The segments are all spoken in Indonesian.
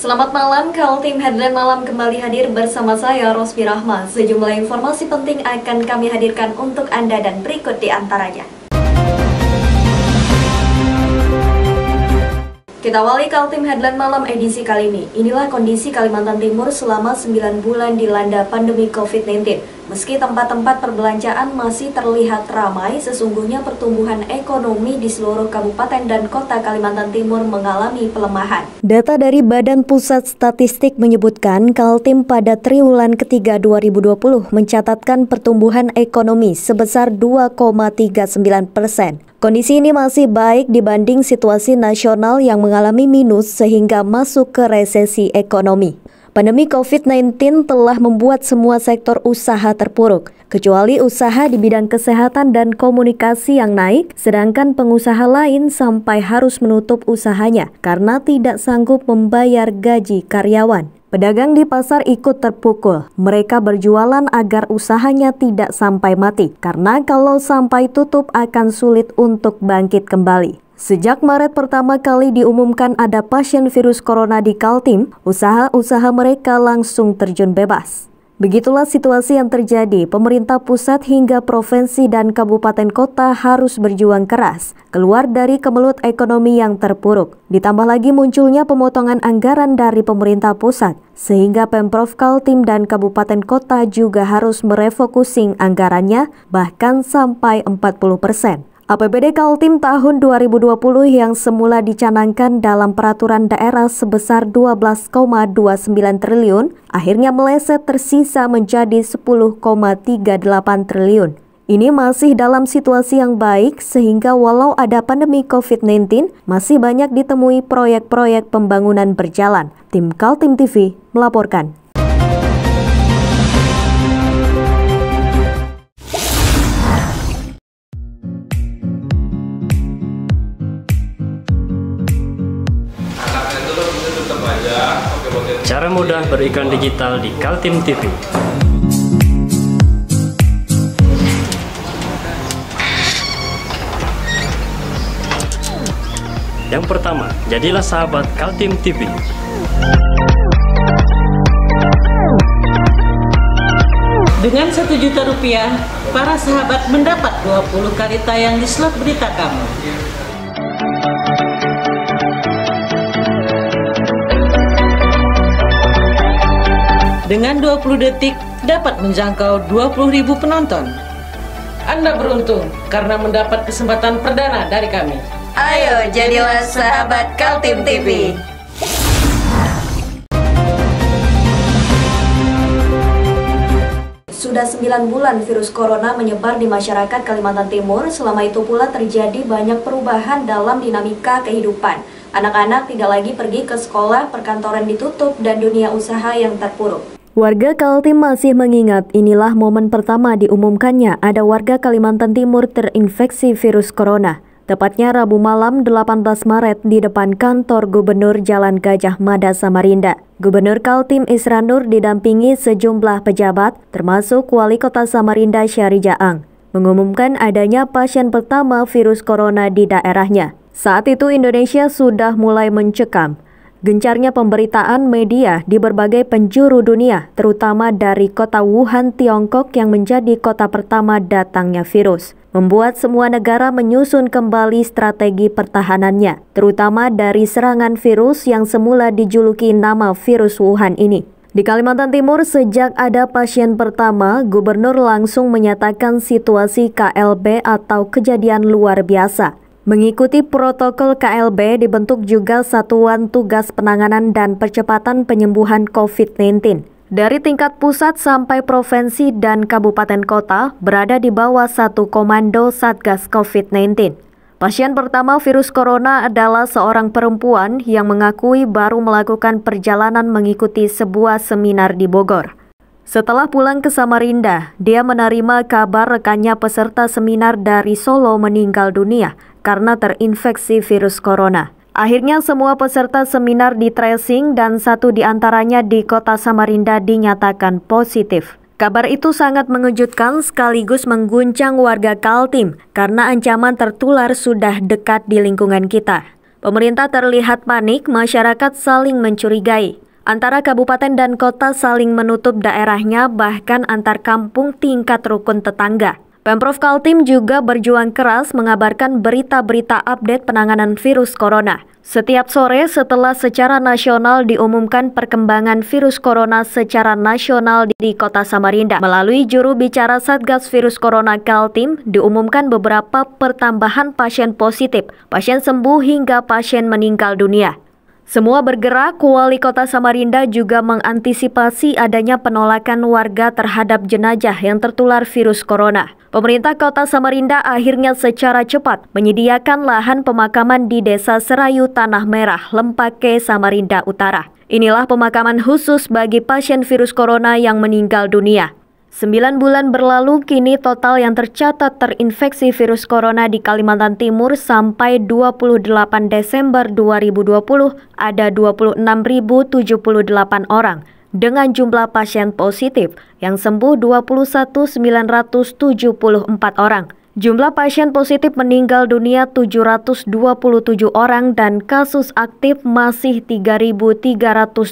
Selamat malam, Kaltim Headline Malam kembali hadir bersama saya, Rosby Rahma. Sejumlah informasi penting akan kami hadirkan untuk Anda dan berikut di antaranya. Kita awali Kaltim Headline Malam edisi kali ini. Inilah kondisi Kalimantan Timur selama 9 bulan dilanda pandemi COVID-19. Meski tempat-tempat perbelanjaan masih terlihat ramai, sesungguhnya pertumbuhan ekonomi di seluruh kabupaten dan kota Kalimantan Timur mengalami pelemahan. Data dari Badan Pusat Statistik menyebutkan Kaltim pada triwulan ketiga 2020 mencatatkan pertumbuhan ekonomi sebesar 2,39%. Kondisi ini masih baik dibanding situasi nasional yang mengalami minus sehingga masuk ke resesi ekonomi. Pandemi COVID-19 telah membuat semua sektor usaha terpuruk, kecuali usaha di bidang kesehatan dan komunikasi yang naik, sedangkan pengusaha lain sampai harus menutup usahanya karena tidak sanggup membayar gaji karyawan. Pedagang di pasar ikut terpukul. Mereka berjualan agar usahanya tidak sampai mati, karena kalau sampai tutup akan sulit untuk bangkit kembali. Sejak Maret pertama kali diumumkan ada pasien virus corona di Kaltim, usaha-usaha mereka langsung terjun bebas. Begitulah situasi yang terjadi. Pemerintah pusat hingga provinsi dan kabupaten kota harus berjuang keras keluar dari kemelut ekonomi yang terpuruk. Ditambah lagi munculnya pemotongan anggaran dari pemerintah pusat, sehingga Pemprov Kaltim dan kabupaten kota juga harus merefocusing anggarannya bahkan sampai 40%. APBD Kaltim tahun 2020 yang semula dicanangkan dalam peraturan daerah sebesar 12,29 triliun, akhirnya meleset tersisa menjadi 10,38 triliun. Ini masih dalam situasi yang baik sehingga walau ada pandemi COVID-19, masih banyak ditemui proyek-proyek pembangunan berjalan. Tim Kaltim TV melaporkan. Cara mudah beriklan digital di Kaltim TV. Yang pertama, jadilah sahabat Kaltim TV. Dengan Rp1 juta, para sahabat mendapat 20 kali tayang di slot berita kamu. Dengan 20 detik dapat menjangkau 20.000 penonton. Anda beruntung karena mendapat kesempatan perdana dari kami. Ayo jadilah sahabat Kaltim TV. Sudah 9 bulan virus corona menyebar di masyarakat Kalimantan Timur. Selama itu pula terjadi banyak perubahan dalam dinamika kehidupan. Anak-anak tidak lagi pergi ke sekolah, perkantoran ditutup, dan dunia usaha yang terpuruk. Warga Kaltim masih mengingat inilah momen pertama diumumkannya ada warga Kalimantan Timur terinfeksi virus corona. Tepatnya Rabu malam 18 Maret di depan kantor Gubernur Jalan Gajah Mada Samarinda. Gubernur Kaltim Isra Nur didampingi sejumlah pejabat termasuk Wali Kota Samarinda Syahri Jaang mengumumkan adanya pasien pertama virus corona di daerahnya. Saat itu Indonesia sudah mulai mencekam. Gencarnya pemberitaan media di berbagai penjuru dunia, terutama dari kota Wuhan, Tiongkok yang menjadi kota pertama datangnya virus, membuat semua negara menyusun kembali strategi pertahanannya, terutama dari serangan virus yang semula dijuluki nama virus Wuhan ini. Di Kalimantan Timur, sejak ada pasien pertama, Gubernur langsung menyatakan situasi KLB atau kejadian luar biasa. Mengikuti protokol KLB dibentuk juga Satuan Tugas Penanganan dan Percepatan Penyembuhan COVID-19. Dari tingkat pusat sampai provinsi dan kabupaten kota berada di bawah satu komando Satgas COVID-19. Pasien pertama virus corona adalah seorang perempuan yang mengakui baru melakukan perjalanan mengikuti sebuah seminar di Bogor. Setelah pulang ke Samarinda, dia menerima kabar rekannya peserta seminar dari Solo meninggal dunia karena terinfeksi virus corona. Akhirnya semua peserta seminar di tracing dan satu di antaranya di kota Samarinda dinyatakan positif. Kabar itu sangat mengejutkan sekaligus mengguncang warga Kaltim karena ancaman tertular sudah dekat di lingkungan kita. Pemerintah terlihat panik, masyarakat saling mencurigai. Antara kabupaten dan kota saling menutup daerahnya, bahkan antar kampung tingkat rukun tetangga. Pemprov Kaltim juga berjuang keras mengabarkan berita-berita update penanganan virus corona. Setiap sore setelah secara nasional diumumkan perkembangan virus corona secara nasional di Kota Samarinda, melalui juru bicara Satgas Virus Corona Kaltim, diumumkan beberapa pertambahan pasien positif, pasien sembuh hingga pasien meninggal dunia. Semua bergerak, Wali Kota Samarinda juga mengantisipasi adanya penolakan warga terhadap jenazah yang tertular virus corona. Pemerintah Kota Samarinda akhirnya secara cepat menyediakan lahan pemakaman di Desa Serayu Tanah Merah, Lempake, Samarinda Utara. Inilah pemakaman khusus bagi pasien virus corona yang meninggal dunia. 9 bulan berlalu, kini total yang tercatat terinfeksi virus corona di Kalimantan Timur sampai 28 Desember 2020 ada 26.078 orang dengan jumlah pasien positif yang sembuh 21.974 orang. Jumlah pasien positif meninggal dunia 727 orang dan kasus aktif masih 3.377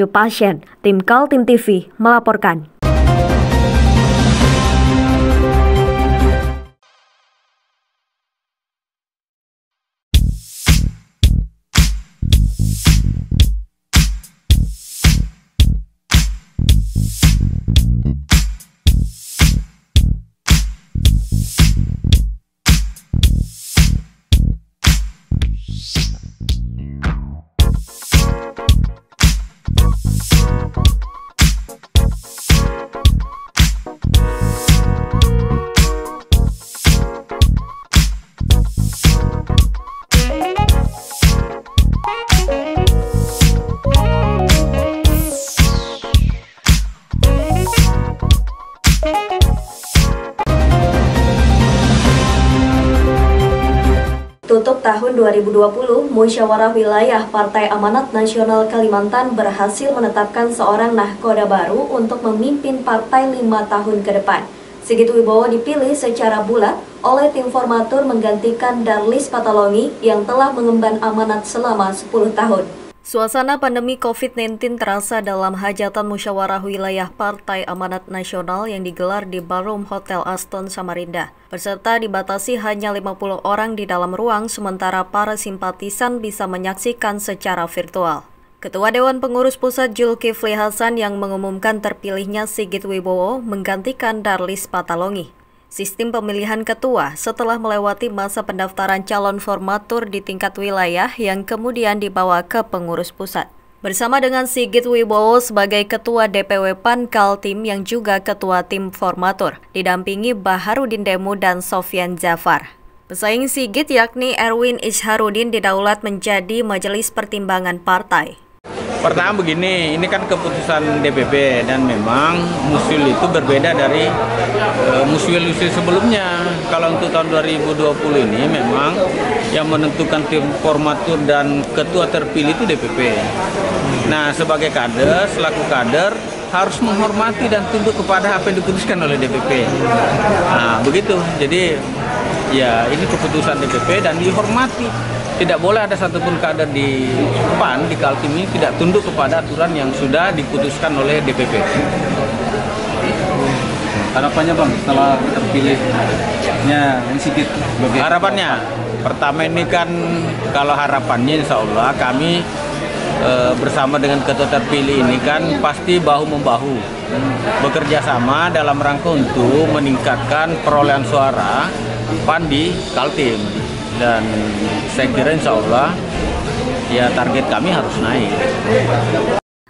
pasien. Tim Kaltim TV melaporkan. Tutup tahun 2020, Musyawarah Wilayah Partai Amanat Nasional Kalimantan berhasil menetapkan seorang nahkoda baru untuk memimpin partai 5 tahun ke depan. Sigit Wibowo dipilih secara bulat oleh tim formatur menggantikan Darlis Patalongi yang telah mengemban amanat selama 10 tahun. Suasana pandemi COVID-19 terasa dalam hajatan musyawarah wilayah Partai Amanat Nasional yang digelar di Ballroom Hotel Aston Samarinda. Peserta dibatasi hanya 50 orang di dalam ruang, sementara para simpatisan bisa menyaksikan secara virtual. Ketua Dewan Pengurus Pusat Zulkifli Hasan yang mengumumkan terpilihnya Sigit Wibowo menggantikan Darlis Patalongi. Sistem pemilihan ketua setelah melewati masa pendaftaran calon formatur di tingkat wilayah yang kemudian dibawa ke pengurus pusat. Bersama dengan Sigit Wibowo sebagai ketua DPW PAN Kaltim yang juga ketua tim formatur, didampingi Baharudin Demu dan Sofyan Jafar. Pesaing Sigit yakni Erwin Isharudin didaulat menjadi majelis pertimbangan partai. Pertama begini, ini kan keputusan DPP dan memang musyul itu berbeda dari musyul-musyul sebelumnya. Kalau untuk tahun 2020 ini memang yang menentukan tim formatur dan ketua terpilih itu DPP. Nah, sebagai kader, selaku kader harus menghormati dan tunduk kepada apa yang diputuskan oleh DPP. Nah, begitu. Jadi ya ini keputusan DPP dan dihormati. Tidak boleh ada satupun kader di PAN, di Kaltim ini tidak tunduk kepada aturan yang sudah diputuskan oleh DPP. Harapannya Bang, setelah terpilihnya Sigit? Harapannya, pertama ini kan kalau harapannya insya Allah kami bersama dengan ketua terpilih ini kan pasti bahu-membahu bekerja sama dalam rangka untuk meningkatkan perolehan suara PAN di Kaltim. Dan saya kira insya Allah ya target kami harus naik.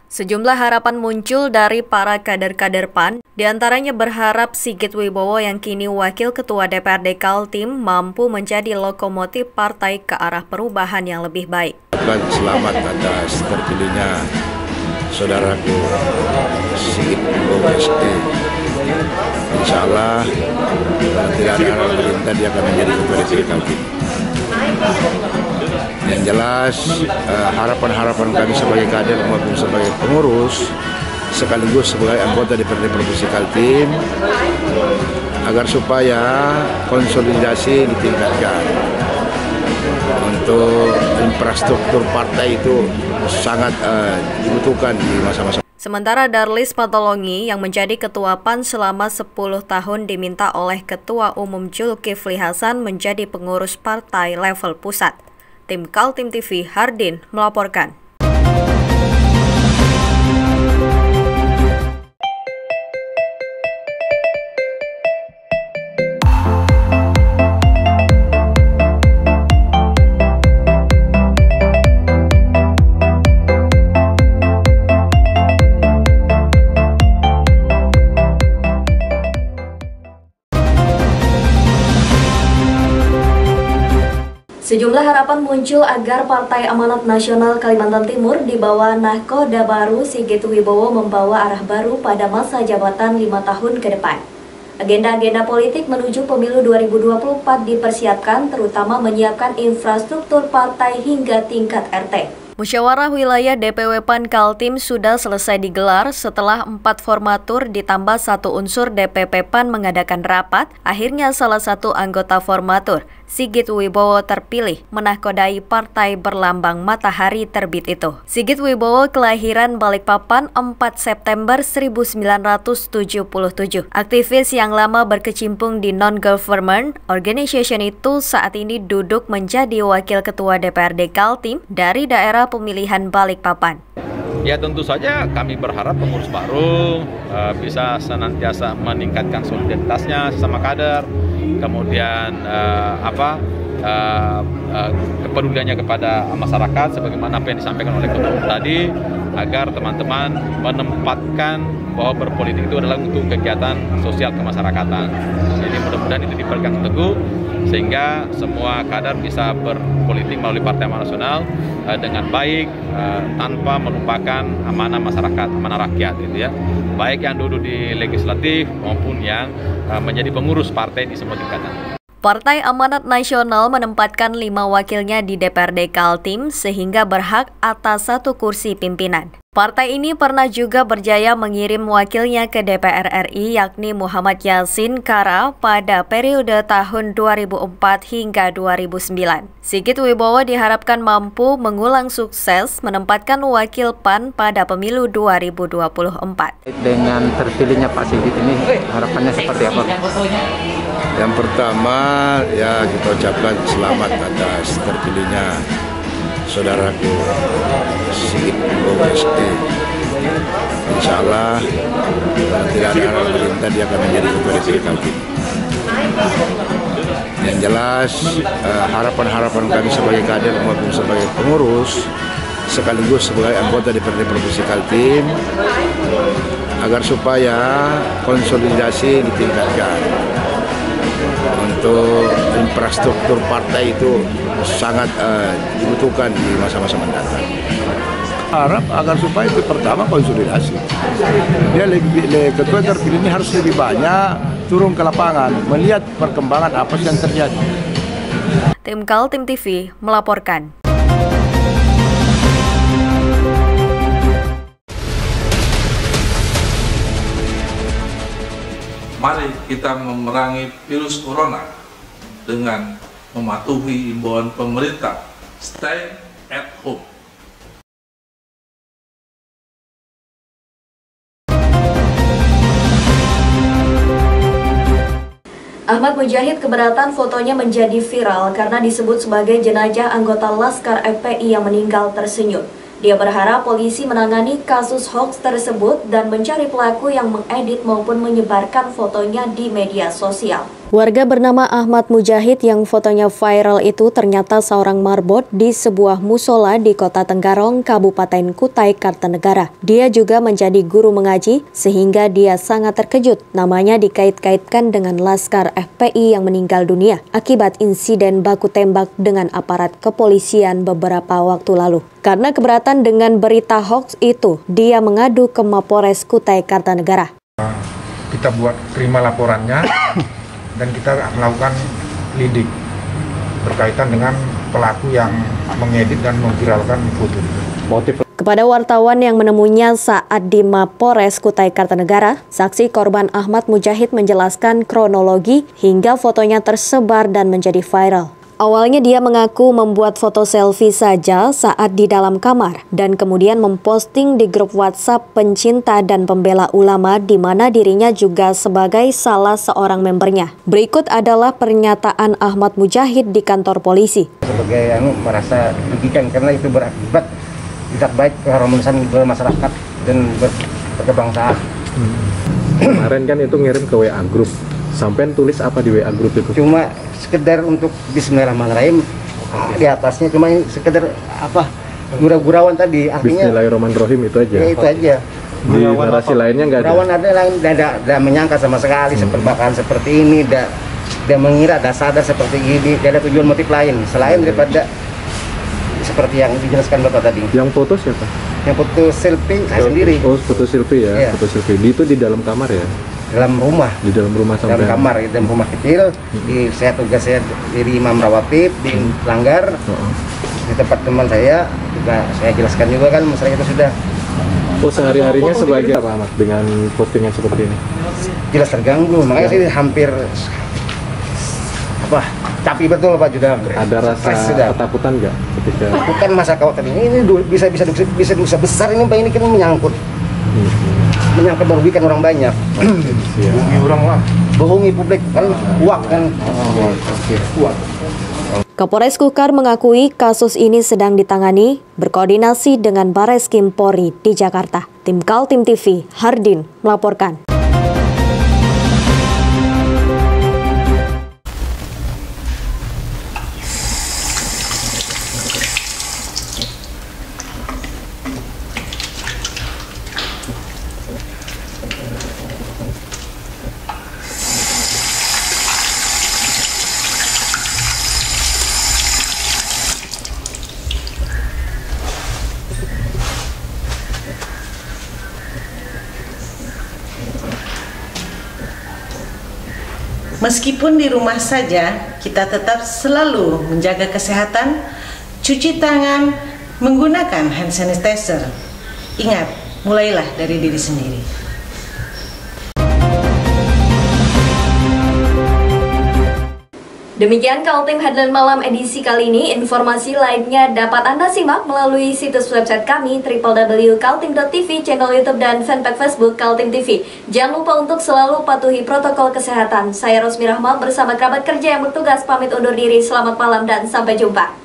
Sejumlah harapan muncul dari para kader-kader PAN, diantaranya berharap Sigit Wibowo yang kini Wakil Ketua DPRD Kaltim mampu menjadi lokomotif partai ke arah perubahan yang lebih baik. Selamat atas terpilihnya saudaraku Sigit Wibowo ST. Insya Allah tidak ada hal perintah dia akan menjadi ketua DPRD Kaltim. Yang jelas harapan-harapan kami sebagai kader maupun sebagai pengurus sekaligus sebagai anggota DPRD Provinsi Kaltim agar supaya konsolidasi ditingkatkan untuk infrastruktur partai itu sangat dibutuhkan di masa-masa. Sementara Darlis Patolongi yang menjadi Ketua PAN selama 10 tahun diminta oleh Ketua Umum Zulkifli Hasan menjadi pengurus partai level pusat. Tim Kaltim TV Hardin melaporkan. Sejumlah harapan muncul agar Partai Amanat Nasional Kalimantan Timur di bawah Nahkoda Baru Sigit Wibowo membawa arah baru pada masa jabatan 5 tahun ke depan. Agenda-agenda politik menuju pemilu 2024 dipersiapkan, terutama menyiapkan infrastruktur partai hingga tingkat RT. Musyawarah wilayah DPW PAN Kaltim sudah selesai digelar setelah 4 formatur ditambah 1 unsur DPP PAN mengadakan rapat. Akhirnya salah satu anggota formatur, Sigit Wibowo, terpilih menahkodai partai berlambang matahari terbit itu. Sigit Wibowo kelahiran Balikpapan 4 September 1977. Aktivis yang lama berkecimpung di non-government organization itu saat ini duduk menjadi wakil ketua DPRD Kaltim dari daerah pemilihan Balikpapan. Ya tentu saja kami berharap pengurus baru bisa senantiasa meningkatkan solidaritasnya sesama kader, kemudian kepeduliannya kepada masyarakat sebagaimana apa yang disampaikan oleh ketua umum tadi, agar teman-teman menempatkan bahwa berpolitik itu adalah untuk kegiatan sosial kemasyarakatan. Jadi mudah-mudahan itu dipegang teguh sehingga semua kader bisa berpolitik melalui Partai Amanat Nasional dengan baik, tanpa melupakan amanah masyarakat, amanah rakyat, gitu ya. Baik yang duduk di legislatif maupun yang menjadi pengurus partai di semua tingkatan. Partai Amanat Nasional menempatkan 5 wakilnya di DPRD Kaltim sehingga berhak atas 1 kursi pimpinan. Partai ini pernah juga berjaya mengirim wakilnya ke DPR RI yakni Muhammad Yasin Kara pada periode tahun 2004 hingga 2009. Sigit Wibowo diharapkan mampu mengulang sukses menempatkan wakil PAN pada pemilu 2024. Dengan terpilihnya Pak Sigit ini harapannya seperti apa? Yang pertama ya kita ucapkan selamat atas terpilihnya saudaraku Sigit Wibowo SE. Insya Allah kalau tidak ada arah pemerintah dia akan menjadi ketua DPD Kaltim. Yang jelas harapan-harapan kami sebagai kader maupun sebagai pengurus sekaligus sebagai anggota DPRD Provinsi Kaltim agar supaya konsolidasi ditingkatkan. Untuk infrastruktur partai itu sangat dibutuhkan di masa-masa mendatang. Harap agar supaya itu pertama konsolidasi. Dia ketua terpilih ini harus lebih banyak turun ke lapangan, melihat perkembangan apa yang terjadi. Tim Kaltim TV melaporkan. Mari kita memerangi virus corona dengan mematuhi imbauan pemerintah, stay at home. Ahmad Mujahid keberatan fotonya menjadi viral karena disebut sebagai jenazah anggota Laskar FPI yang meninggal tersenyum. Dia berharap polisi menangani kasus hoax tersebut dan mencari pelaku yang mengedit maupun menyebarkan fotonya di media sosial. Warga bernama Ahmad Mujahid yang fotonya viral itu ternyata seorang marbot di sebuah musola di Kota Tenggarong, Kabupaten Kutai Kartanegara. Dia juga menjadi guru mengaji sehingga dia sangat terkejut namanya dikait-kaitkan dengan Laskar FPI yang meninggal dunia akibat insiden baku tembak dengan aparat kepolisian beberapa waktu lalu. Karena keberatan dengan berita hoax itu, dia mengadu ke Mapores Kutai Kartanegara. Kita buat terima laporannya dan kita melakukan lidik berkaitan dengan pelaku yang mengedit dan memviralkan foto. Kepada wartawan yang menemuinya saat di Mapores Kutai Kartanegara, saksi korban Ahmad Mujahid menjelaskan kronologi hingga fotonya tersebar dan menjadi viral. Awalnya dia mengaku membuat foto selfie saja saat di dalam kamar dan kemudian memposting di grup WhatsApp pencinta dan pembela ulama di mana dirinya juga sebagai salah seorang membernya. Berikut adalah pernyataan Ahmad Mujahid di kantor polisi. Sebagai merasa dirugikan karena itu berakibat tidak baik keharmonisan bermasyarakat dan berkebangsaan. Kemarin kan itu ngirim ke WA grup. Sampai tulis apa di WA grup itu? Cuma sekedar untuk Bismillahirrahmanirrahim, di atasnya cuma sekedar apa gurau-gurauan tadi, artinya Bismillahirrahmanirrahim itu aja. Ya, itu aja. Di narasi lainnya nggak ada. Gurauan ada menyangka sama sekali seperbakan seperti ini, dan mengira ada sadar seperti ini, tidak ada tujuan motif lain selain daripada seperti yang dijelaskan Bapak tadi. Yang foto siapa? Yang foto selfie saya sendiri. Oh, foto selfie ya, foto selfie. Itu di dalam kamar ya? Dalam rumah. Di dalam rumah sampai. Dalam kamar, dalam rumah kecil. Saya tugas saya jadi imam rawatib di Langgar. Di tempat teman saya juga saya jelaskan juga kan masalah itu sudah. Oh, sehari-harinya sebagai apa Ahmad dengan postingan seperti ini? Jelas terganggu, makanya saya hampir capek betul Pak juga. Ada rasa ketakutan nggak ketika? Bukan masa khawatir ini bisa dosa besar ini Pak, ini kan menyangkut merugikan orang banyak. Bohongi orang lah. Bohongi publik kan uang kan. Kapolres Kukar mengakui kasus ini sedang ditangani berkoordinasi dengan Bareskrim Polri di Jakarta. Tim Kaltim TV, Hardin melaporkan. Meskipun di rumah saja, kita tetap selalu menjaga kesehatan, cuci tangan, menggunakan hand sanitizer. Ingat, mulailah dari diri sendiri. Demikian Kaltim Headline Malam edisi kali ini. Informasi lainnya dapat Anda simak melalui situs website kami www.kaltim.tv, channel YouTube dan fanpage Facebook Kaltim TV. Jangan lupa untuk selalu patuhi protokol kesehatan. Saya Rosmi Rahma bersama kerabat kerja yang bertugas pamit undur diri. Selamat malam dan sampai jumpa.